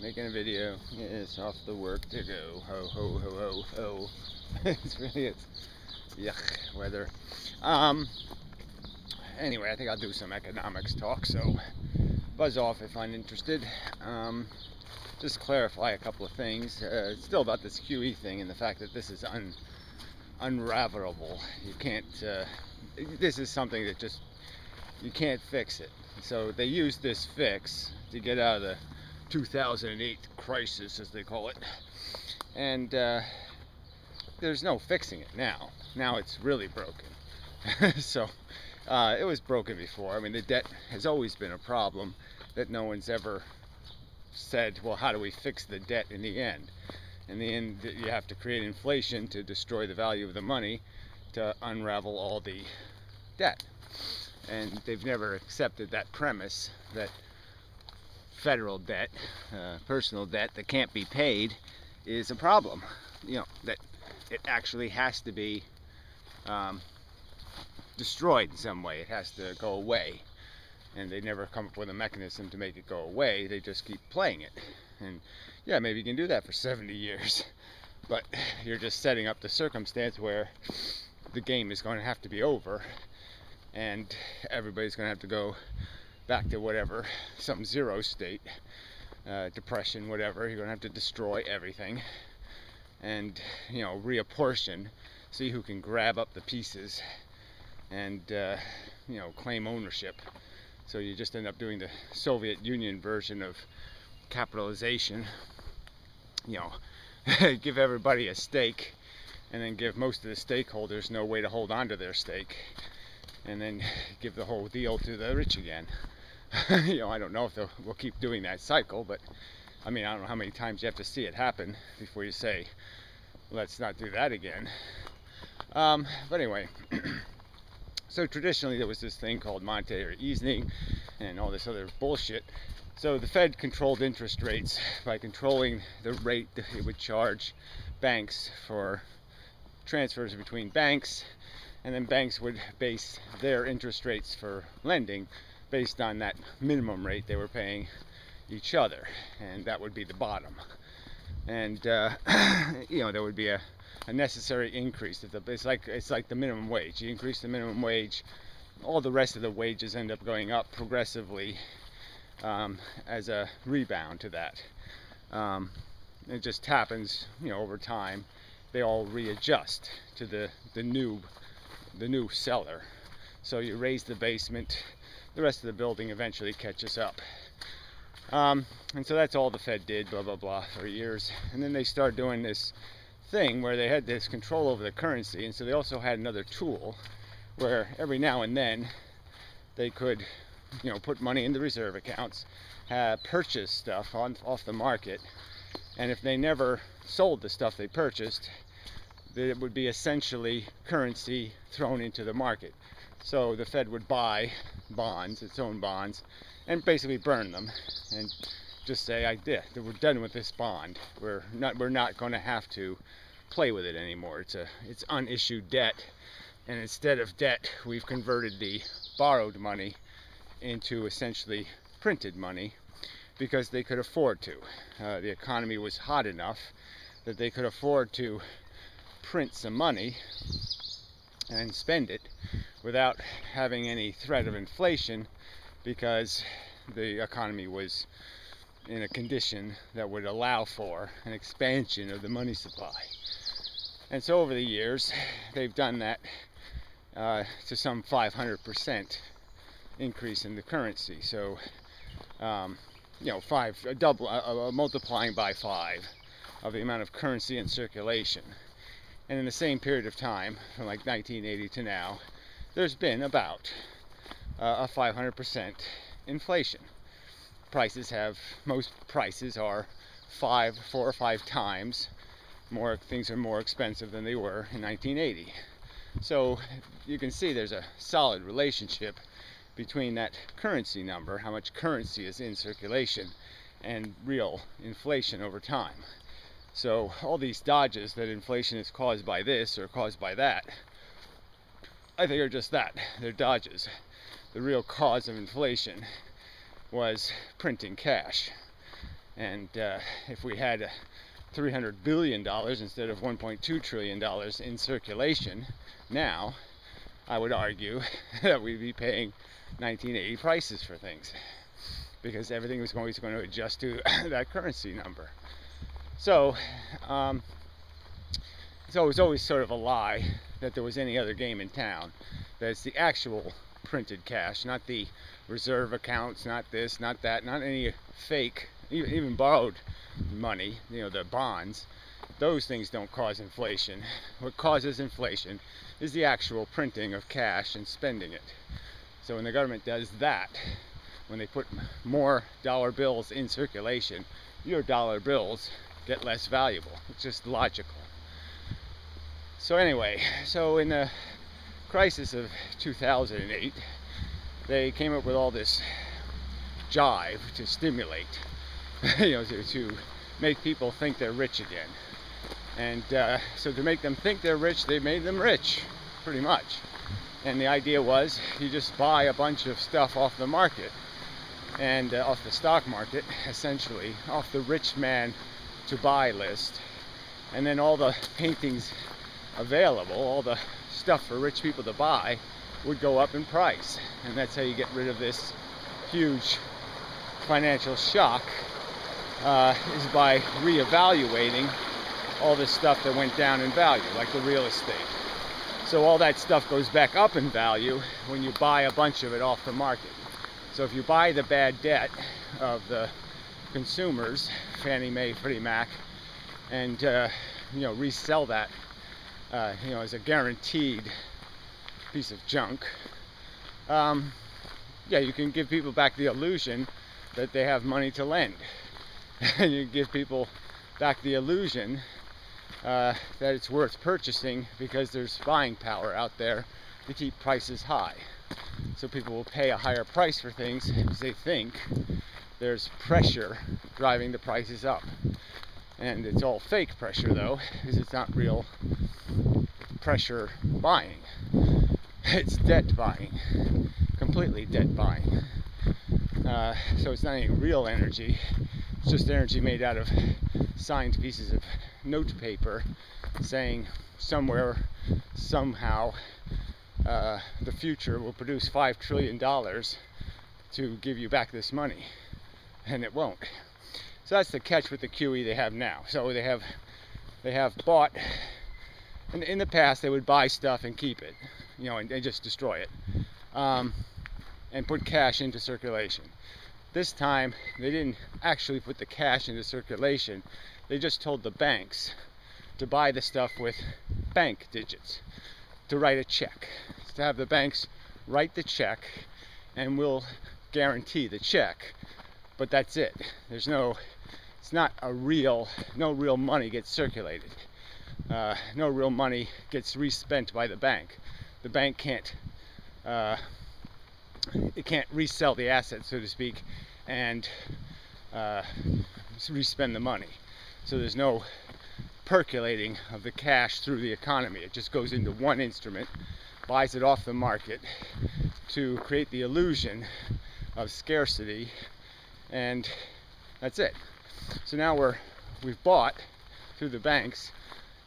Making a video. It's off the work to go. Ho, ho, ho, ho, ho. It's yuck weather. Um, anyway, I think I'll do some economics talk, so buzz off if I'm interested. Just clarify a couple of things. It's still about this QE thing and the fact that this is unravelable. You can't, this is something that just, you can't fix it. So they used this fix to get out of the 2008 crisis, as they call it, and there's no fixing it now. Now it's really broken. So it was broken before. I mean, the debt has always been a problem that no one's ever said, well, how do we fix the debt in the end? In the end, you have to create inflation to destroy the value of the money to unravel all the debt. And they've never accepted that premise that federal debt, personal debt that can't be paid is a problem. You know, that it actually has to be destroyed in some way. It has to go away. And they never come up with a mechanism to make it go away. They just keep playing it. And yeah, maybe you can do that for 70 years. But you're just setting up the circumstance where the game is going to have to be over. And everybody's going to have to go back to whatever, some zero state, depression, whatever. You're going to have to destroy everything and, you know, reapportion, see who can grab up the pieces and, you know, claim ownership. So you just end up doing the Soviet Union version of capitalization. You know, give everybody a stake and then give most of the stakeholders no way to hold on to their stake, and then give the whole deal to the rich again. You know, I don't know if we'll keep doing that cycle, but I mean, I don't know how many times you have to see it happen before you say, let's not do that again. But anyway, so traditionally there was this thing called monetary easing and all this other bullshit. So the Fed controlled interest rates by controlling the rate that it would charge banks for transfers between banks, and then banks would base their interest rates for lending based on that minimum rate they were paying each other, and that would be the bottom. And you know, there would be a necessary increase. It's like the minimum wage. You increase the minimum wage, all the rest of the wages end up going up progressively as a rebound to that. It just happens, you know, over time. They all readjust to the new seller. So you raise the basement, the rest of the building eventually catches up. And so that's all the Fed did, blah, blah, blah, for years. And then they started doing this thing where they had this control over the currency, and so they also had another tool where every now and then they could, you know, put money in the reserve accounts, purchase stuff off the market, and if they never sold the stuff they purchased, it would be essentially currency thrown into the market. So the Fed would buy bonds, its own bonds, and basically burn them and just say, we're done with this bond. We're not going to have to play with it anymore. It's unissued debt, and instead of debt, we've converted the borrowed money into essentially printed money because they could afford to. The economy was hot enough that they could afford to print some money and spend it without having any threat of inflation, because the economy was in a condition that would allow for an expansion of the money supply. And so over the years, they've done that to some 500% increase in the currency. So, you know, multiplying by 5 of the amount of currency in circulation. And in the same period of time, from like 1980 to now, there's been about a 500% inflation. Most prices are 4 or 5 times more. Things are more expensive than they were in 1980. So you can see there's a solid relationship between that currency number, how much currency is in circulation, and real inflation over time. So all these dodges that inflation is caused by this or caused by that, I think are just that. They're dodges. The real cause of inflation was printing cash. And if we had $300 billion instead of $1.2 trillion in circulation now, I would argue that we'd be paying 1980 prices for things, because everything was always going to adjust to that currency number. So it was always sort of a lie that there was any other game in town. That it's the actual printed cash, not the reserve accounts, not this, not that, not any fake, even borrowed money, the bonds. Those things don't cause inflation. What causes inflation is the actual printing of cash and spending it. So when the government does that, when they put more dollar bills in circulation, your dollar bills get less valuable. It's just logical. So anyway, so in the crisis of 2008, they came up with all this jive to stimulate, to make people think they're rich again. And so to make them think they're rich, they made them rich, pretty much. And the idea was, you just buy a bunch of stuff off the market, and off the stock market, essentially, off the rich man to buy list, and then all the paintings available, all the stuff for rich people to buy, would go up in price. And that's how you get rid of this huge financial shock, is by reevaluating all this stuff that went down in value, like the real estate. So all that stuff goes back up in value when you buy a bunch of it off the market. So if you buy the bad debt of the consumers, Fannie Mae, Freddie Mac, and resell that as a guaranteed piece of junk, you can give people back the illusion that they have money to lend. And you give people back the illusion that it's worth purchasing because there's buying power out there to keep prices high. So people will pay a higher price for things because they think there's pressure driving the prices up. And it's all fake pressure, though, because it's not real pressure buying. It's debt buying, completely debt buying. So it's not any real energy. It's just energy made out of signed pieces of note paper saying somewhere, somehow, the future will produce $5 trillion to give you back this money. And it won't. So that's the catch with the QE they have now. So they have bought, and in the past they would buy stuff and keep it, and just destroy it, and put cash into circulation. This time they didn't actually put the cash into circulation. They just told the banks to buy the stuff with bank digits, to write a check, to have the banks write the check, and we'll guarantee the check. But that's it. It's not no real money gets circulated. No real money gets respent by the bank. The bank can't resell the assets, so to speak, and respend the money. So there's no percolating of the cash through the economy. It just goes into one instrument, buys it off the market to create the illusion of scarcity, and that's it. So now we've bought through the banks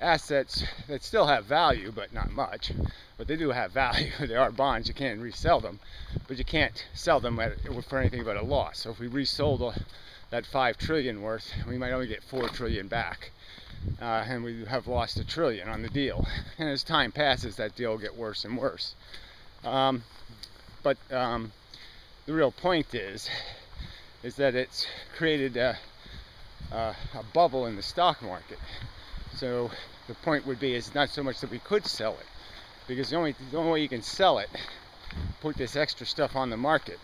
assets that still have value, but not much. But they do have value. They are bonds. You can't resell them, but you can't sell them for anything but a loss. So if we resold that $5 trillion worth, we might only get $4 trillion back, and we have lost $1 trillion on the deal. And as time passes, that deal will get worse and worse. But the real point is that it's created a bubble in the stock market. So the point would be, is not so much that we could sell it, because the only way you can sell it, put this extra stuff on the market,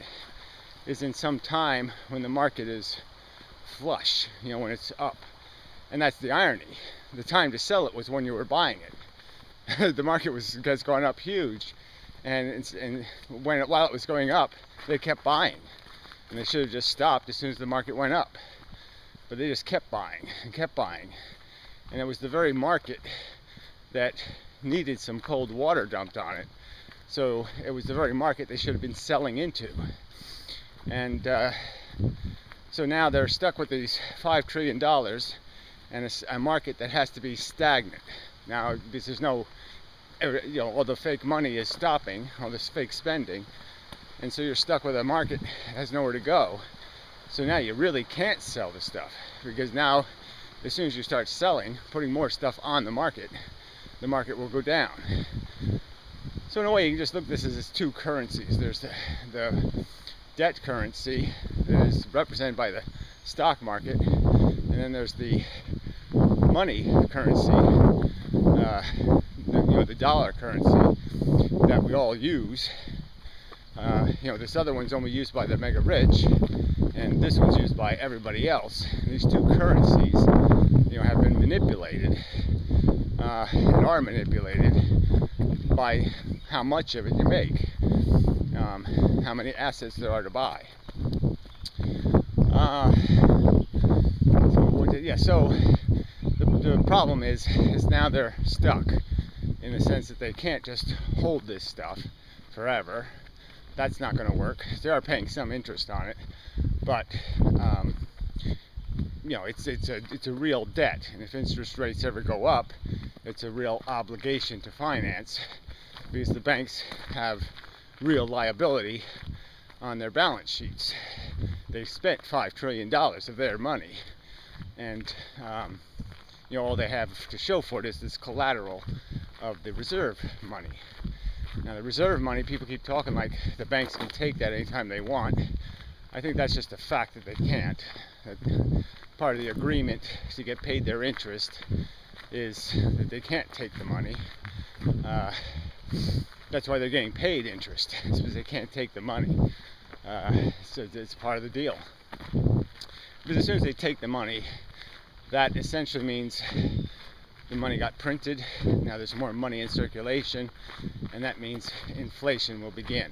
is in some time when the market is flush, when it's up. And that's the irony. The time to sell it was when you were buying it. The market has gone up huge, and while it was going up, they kept buying, and they should have just stopped as soon as the market went up. But they just kept buying and kept buying. And it was the very market that needed some cold water dumped on it. So it was the very market they should have been selling into. And So now they're stuck with these $5 trillion and a market that has to be stagnant. Now, because there's no, all the fake money is stopping, all this fake spending, and so you're stuck with a market that has nowhere to go. So now you really can't sell the stuff, because now, as soon as you start selling, putting more stuff on the market will go down. So in a way, you can just look at this as two currencies. There's the debt currency that is represented by the stock market, and then there's the money currency, the dollar currency that we all use. This other one's only used by the mega rich, and this one's used by everybody else. These two currencies, have been manipulated and are manipulated by how much of it you make, how many assets there are to buy. So the problem is now they're stuck in the sense that they can't just hold this stuff forever. That's not going to work. They are paying some interest on it, but it's a real debt, and if interest rates ever go up, it's a real obligation to finance, because the banks have real liability on their balance sheets. They've spent $5 trillion of their money, and all they have to show for it is this collateral of the reserve money. Now, the reserve money, people keep talking like the banks can take that anytime they want. I think that's just a fact that they can't. That part of the agreement to get paid their interest is that they can't take the money. That's why they're getting paid interest. It's because they can't take the money. So it's part of the deal. Because as soon as they take the money, that essentially means the money got printed. Now there's more money in circulation, and that means inflation will begin.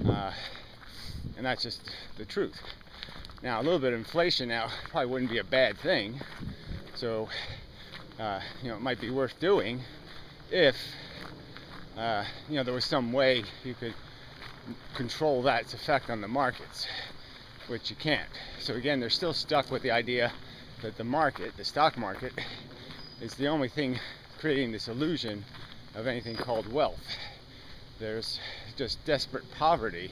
And that's just the truth. Now, a little bit of inflation now probably wouldn't be a bad thing. So, it might be worth doing if, there was some way you could control that's effect on the markets, which you can't. So again, they're still stuck with the idea that the market, the stock market, is the only thing creating this illusion of anything called wealth. There's just desperate poverty.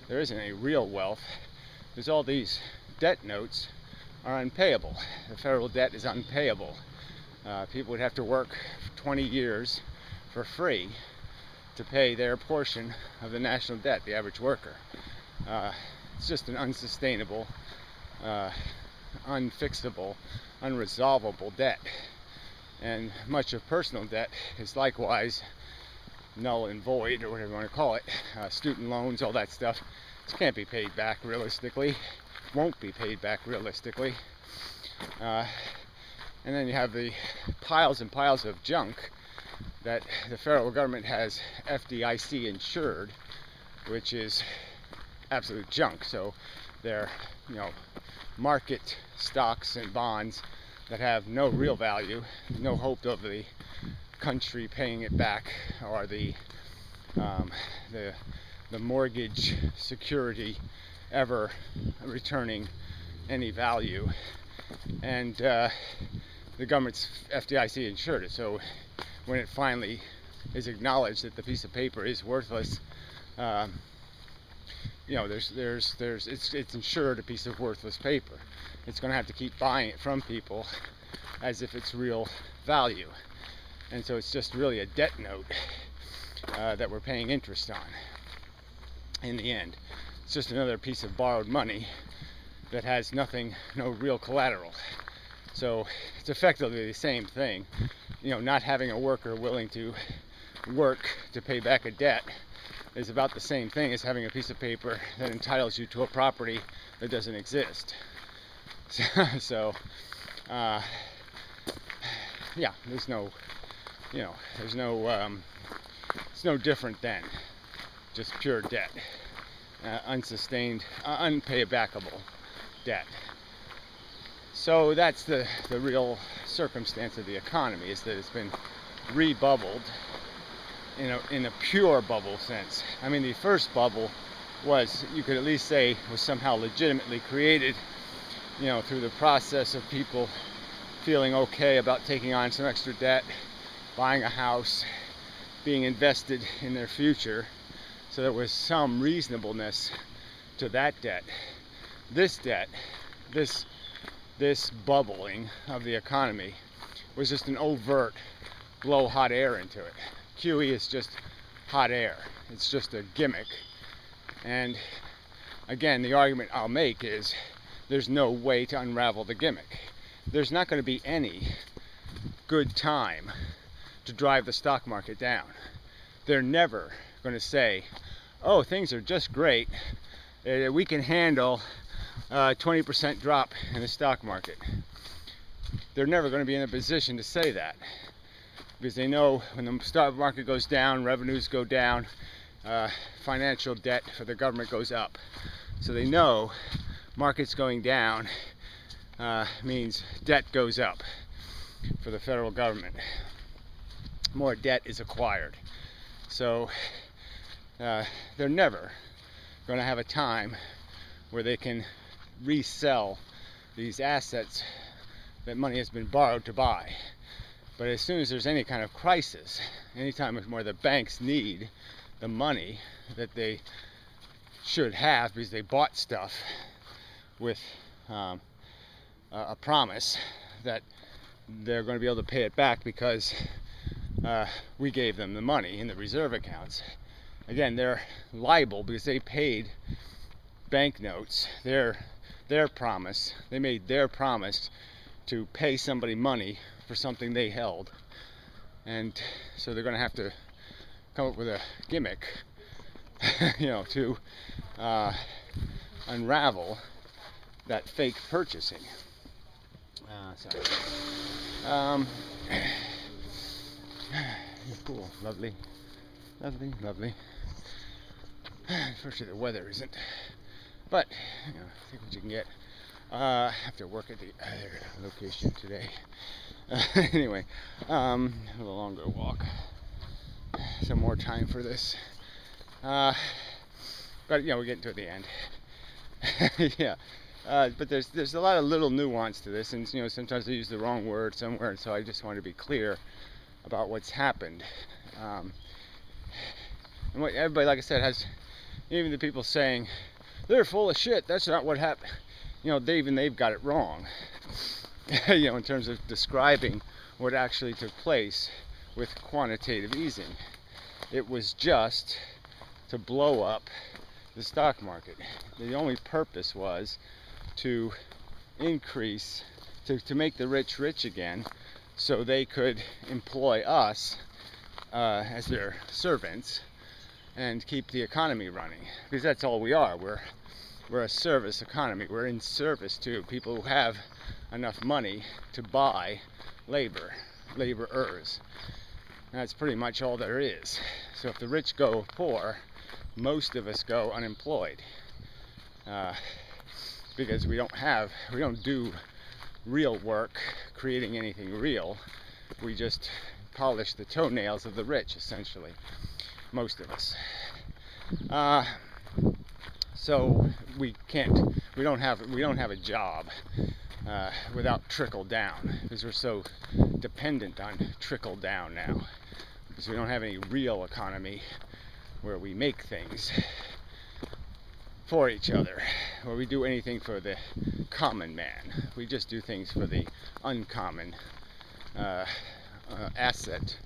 There isn't any real wealth. There's all these debt notes are unpayable. The federal debt is unpayable. People would have to work for 20 years for free to pay their portion of the national debt, the average worker. It's just an unsustainable, unfixable, unresolvable debt. And much of personal debt is likewise null and void, or whatever you want to call it. Student loans, all that stuff, it can't be paid back realistically, won't be paid back realistically. And then you have the piles and piles of junk that the federal government has FDIC insured, which is absolute junk. So they're, market stocks and bonds that have no real value, no hope of the country paying it back, or the mortgage security ever returning any value. And the government's FDIC insured it. So when it finally is acknowledged that the piece of paper is worthless, it's insured a piece of worthless paper. It's going to have to keep buying it from people as if it's real value. And so it's just really a debt note that we're paying interest on in the end. It's just another piece of borrowed money that has nothing, no real collateral. So it's effectively the same thing. Not having a worker willing to work to pay back a debt is about the same thing as having a piece of paper that entitles you to a property that doesn't exist. So there's no, it's no different than just pure debt, unsustained, unpaybackable debt. So that's the real circumstance of the economy, is that it's been rebubbled in a pure bubble sense. I mean, the first bubble was, you could at least say, was somehow legitimately created through the process of people feeling okay about taking on some extra debt, buying a house, being invested in their future, so there was some reasonableness to that debt. This debt, this bubbling of the economy was just an overt blow hot air into it. QE is just hot air. It's just a gimmick. And again, the argument I'll make is there's no way to unravel the gimmick. There's not going to be any good time to drive the stock market down. They're never going to say, oh, things are just great. We can handle a 20% drop in the stock market. They're never going to be in a position to say that, because they know when the stock market goes down, revenues go down, financial debt for the government goes up. So they know markets going down means debt goes up for the federal government. More debt is acquired. So they're never going to have a time where they can resell these assets that money has been borrowed to buy. But as soon as there's any kind of crisis, anytime where the banks need the money that they should have because they bought stuff with a promise that they're going to be able to pay it back because we gave them the money in the reserve accounts. Again, they're liable because they paid banknotes, their promise. They made their promise to pay somebody money for something they held, and so they're going to have to come up with a gimmick, to unravel that fake purchasing. Cool, lovely. Unfortunately, the weather isn't, but take what you can get. I have to work at the other location today. Anyway, have a longer walk. Some more time for this. But we're getting to the end. Yeah. But there's a lot of little nuance to this, and sometimes I use the wrong word somewhere, and so I just want to be clear about what's happened. And what everybody, like I said, has, even the people saying they're full of shit, that's not what happened. They've got it wrong. In terms of describing what actually took place with quantitative easing. It was just to blow up the stock market. The only purpose was to increase, to make the rich rich again, so they could employ us as their servants and keep the economy running. Because that's all we are. We're a service economy. We're in service to people who have enough money to buy laborers. And that's pretty much all there is. So if the rich go poor, most of us go unemployed. Because we don't do real work, creating anything real. We just polish the toenails of the rich, essentially. Most of us. So we don't have a job without trickle down, because we're so dependent on trickle down now, because we don't have any real economy where we make things for each other, where we do anything for the common man. We just do things for the uncommon asset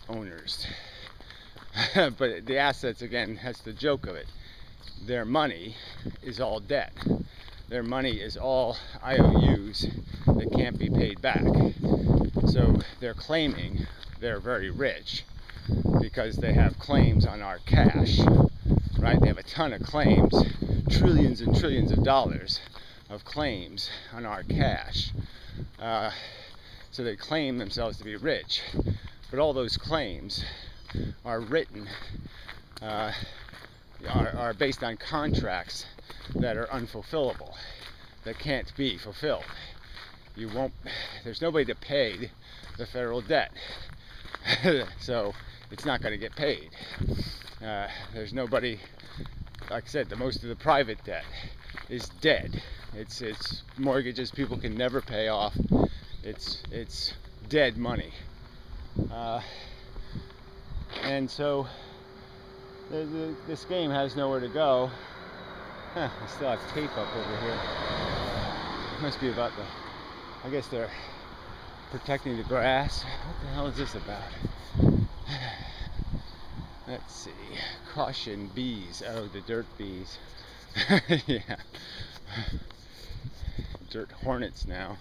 owners. But the assets, again, that's the joke of it. Their money is all debt. Their money is all IOUs that can't be paid back. So they're claiming they're very rich because they have claims on our cash, right? They have a ton of claims, trillions and trillions of dollars of claims on our cash. So they claim themselves to be rich. But all those claims are written, are based on contracts that are unfulfillable, that can't be fulfilled. There's nobody to pay the federal debt, so it's not going to get paid. There's nobody, like I said, most of the private debt is dead. It's mortgages people can never pay off. It's dead money. And so this game has nowhere to go. I still have tape up over here. Must be about I guess they're protecting the grass. What the hell is this about? Let's see. Caution bees. Oh, the dirt bees. Yeah. Dirt hornets now.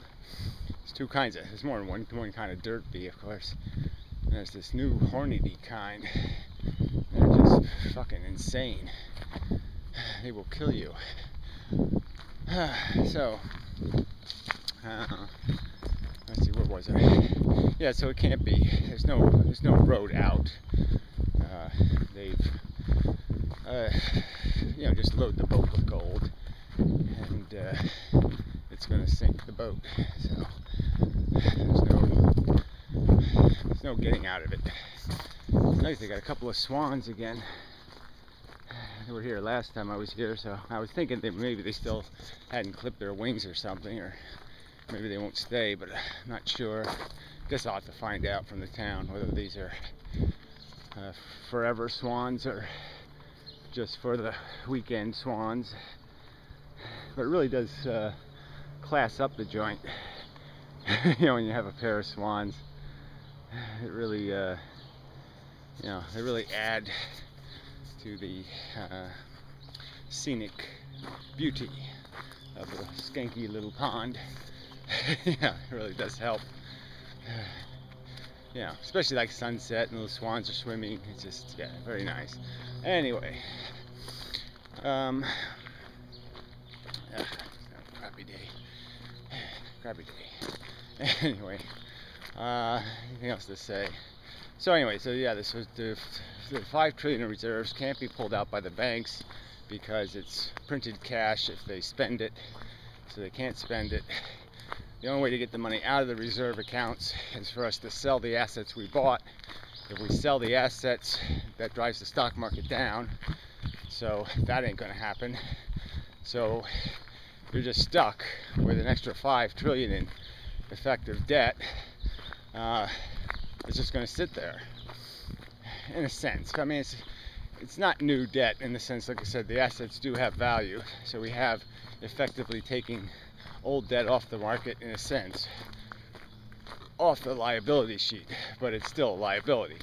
There's two kinds of. There's more than one kind of dirt bee, of course. And there's this new hornety kind. They're just fucking insane. They will kill you. So, let's see, where was I? Yeah, so it can't be. There's no road out. They've, just load the boat with gold, and it's going to sink the boat. So there's no getting out of it. Nice, they got a couple of swans again. They were here last time I was here, so I was thinking that maybe they still hadn't clipped their wings or something, or maybe they won't stay, but I'm not sure. Guess I'll have to find out from the town whether these are forever swans or just for the weekend swans. But it really does class up the joint. When you have a pair of swans, it really, they really add to the scenic beauty of the skanky little pond. Yeah, it really does help. Especially like sunset and the swans are swimming. It's just, very nice. Anyway, crappy day. Anyway, anything else to say? So anyway, this was the 5 trillion in reserves can't be pulled out by the banks because it's printed cash if they spend it, so they can't spend it. The only way to get the money out of the reserve accounts is for us to sell the assets we bought. If we sell the assets, that drives the stock market down, so that ain't gonna happen. So you're just stuck with an extra 5 trillion in effective debt. It's just going to sit there, in a sense. I mean, it's not new debt in the sense, like I said, the assets do have value. So we have effectively taking old debt off the market, in a sense, off the liability sheet, but it's still a liability.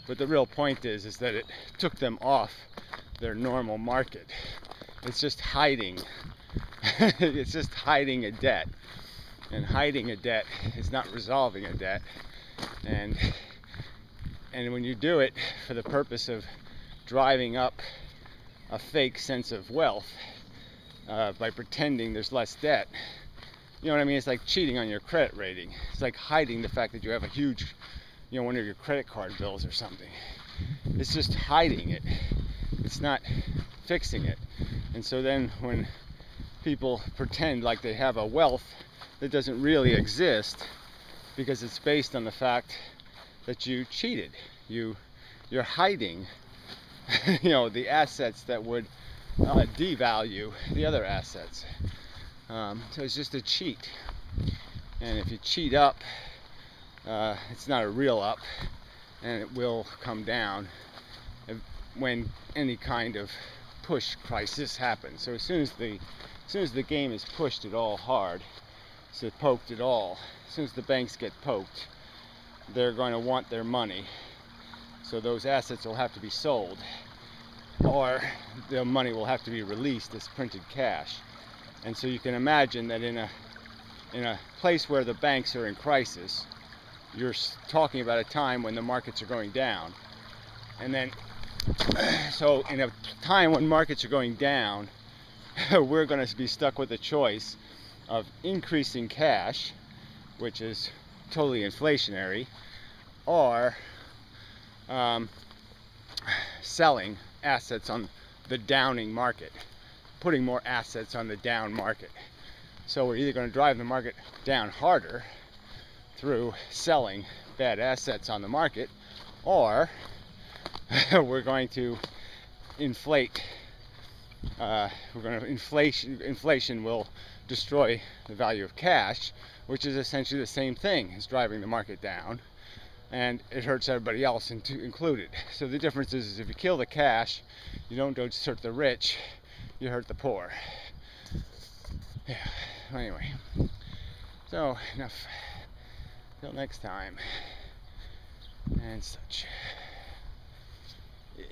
But the real point is that it took them off their normal market. It's just hiding. It's just hiding a debt. And hiding a debt is not resolving a debt. And when you do it for the purpose of driving up a fake sense of wealth by pretending there's less debt, you know what I mean? It's like cheating on your credit rating. It's like hiding the fact that you have a huge, one of your credit card bills or something. It's just hiding it. It's not fixing it. And so then when people pretend like they have a wealth that doesn't really exist, because it's based on the fact that you cheated. You're hiding, the assets that would devalue the other assets. So it's just a cheat. And if you cheat up, it's not a real up, and it will come down when any kind of push crisis happens. So as soon as the game is pushed at all hard, so poked at all, as soon as the banks get poked, they're going to want their money. So those assets will have to be sold, or the money will have to be released as printed cash. And so you can imagine that in a place where the banks are in crisis, you're talking about a time when the markets are going down. And then, so in a time when markets are going down, we're going to be stuck with a choice of increasing cash, which is totally inflationary, or selling assets on the downing market, putting more assets on the down market. So we're either going to drive the market down harder through selling bad assets on the market, or we're going to inflate we're going to inflation will destroy the value of cash, which is essentially the same thing as driving the market down, and it hurts everybody else included. So the difference is if you kill the cash, you don't just hurt the rich, you hurt the poor. Yeah. Anyway, so enough. Till next time, and such. Yeah.